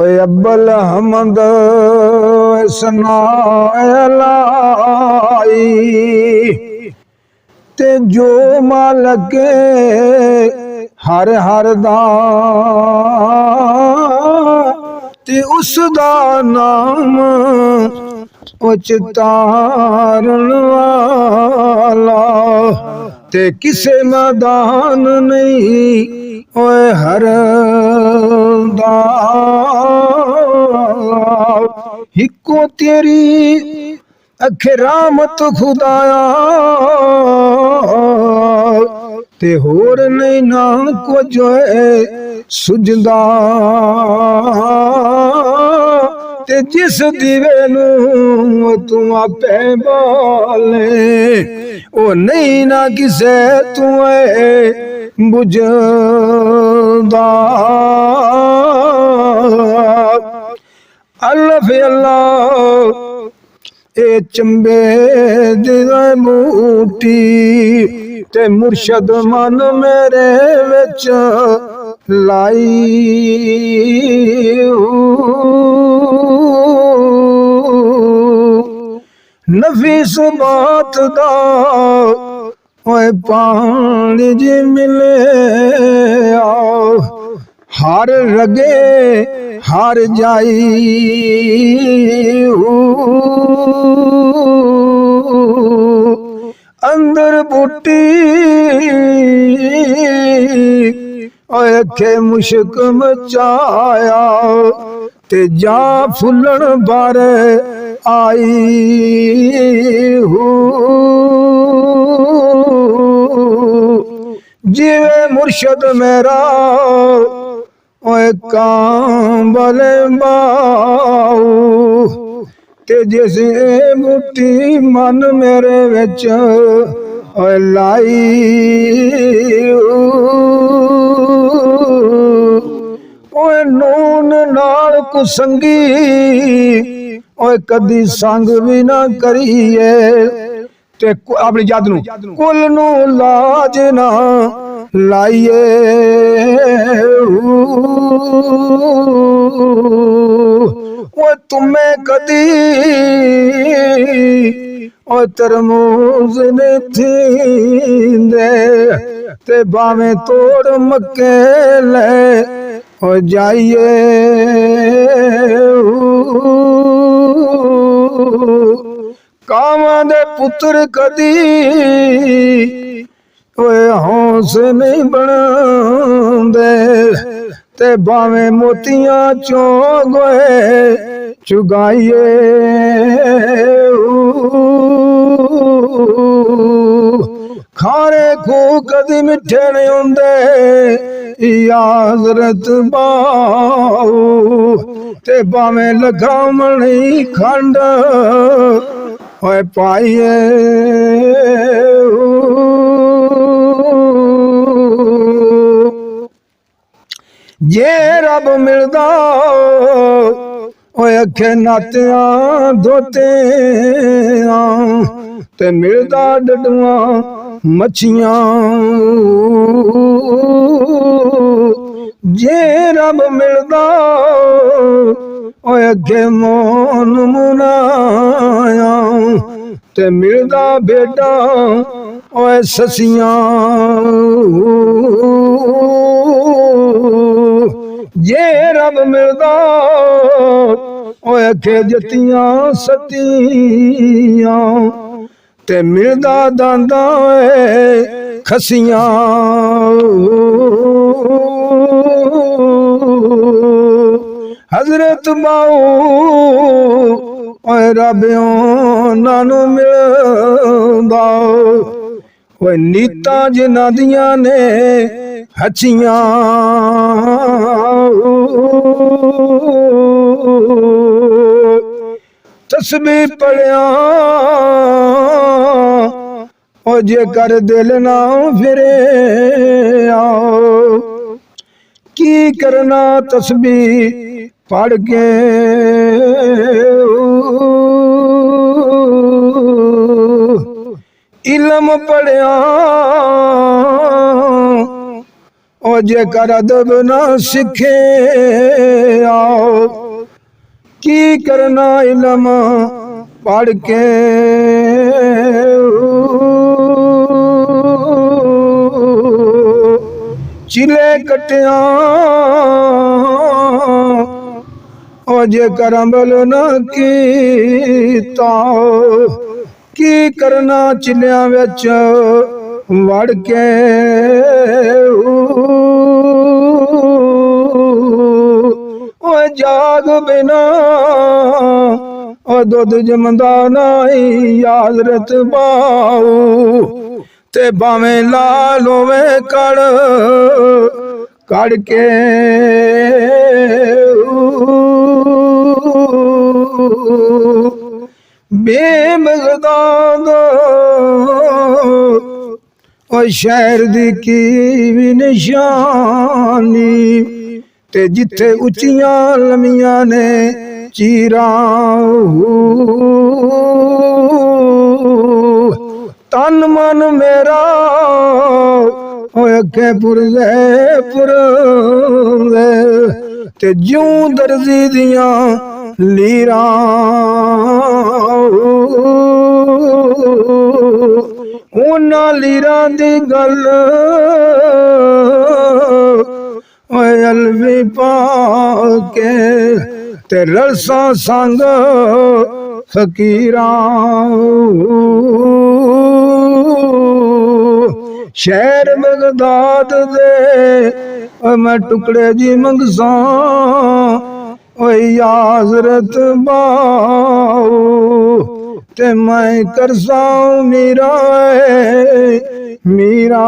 ओए अब्बल हमद सनाई ते जो मालक हर हर दा ते उसदा नाम उचतारण वाला ते किसे मैदान नहीं ओए हर दा हिको तेरी अखरामत खुदाया ते होर नहीं ना को जो है सुझदा ते जिस दीवे नू तू आपे बाले ओ नहीं ना किसे तू बुझदा अल्लाह फे अल्लाह ए चंबे दी बूटी ते मुर्शद मन मेरे विच लाई नफीस बात दा ओए पानी जी मिले आओ हर रगे हर जाई अंदर बूटी अखे मुश्क मचाया ते जा फुलन बारे आई जीवे मुर्शद मेरा ओए कांबल बाऊ ते जिसे बूटी मन मेरे विच ओए लाई ओए नून नाल कुसंगी ओए कदी संग भी ना करिए ते अपनी जद नू कुल नू लाज ना लाइए वो तुम्हें कदी और तरमूज ने थी दे ते बावे तोड़ मक्के ले और जाइए कावां दे पुत्र कदी ओए हौस नहीं बनदे ते बावे मोतियां चों गोए चुगाइए खारे खू कदी मिठे नहीं होंदे या हज़रत बाऊ ते बावे लगामणी खंड ओए पाइए जे रब मिलदा ओए अखे नातिया धोतिया ते मिलदा डडुआ मच्छियां जे रब मिलदा ओए अखे मोन मुनाया ते मिलदा बेटा ओए ससियां जे रब मिलदा ओए अखे जतियां सतियां ते मिलदा दांदा खसियां हजरत बाऊ ओए रबियों नानू मिलदा ओए नीता जिन्हां दियां ने हचियां तस्बीह पढ़िया ओ जे कर दिल ना फिरे आओ की करना तस्बीह पढ़ के इल्म पढ़िया ओ जे कर अदब ना सीखे आओ की करना इलम पढ़ के चिले कटिया ओ जे करमल न कीता की करना चिलिया विच वड़ के ओ जाग बिना ओ दुध जमदा नहीं यादरत बाऊ ते भावें लाल होवे कड़ के बेमगदाद ओ शहर दी की भी निशानी ते जिथे उचियां लमियां ने चीरा तन मन मेरा अखे पुरले ते जूं दर्जी दिया लीरा उन्ना लीरा दी गल अलवी पाके ते रलसा संग फकीरा शहर बगदाद दे मैं टुकड़े जी मंगसा याजरत बाऊ ते मैं करसा मीरा मीरा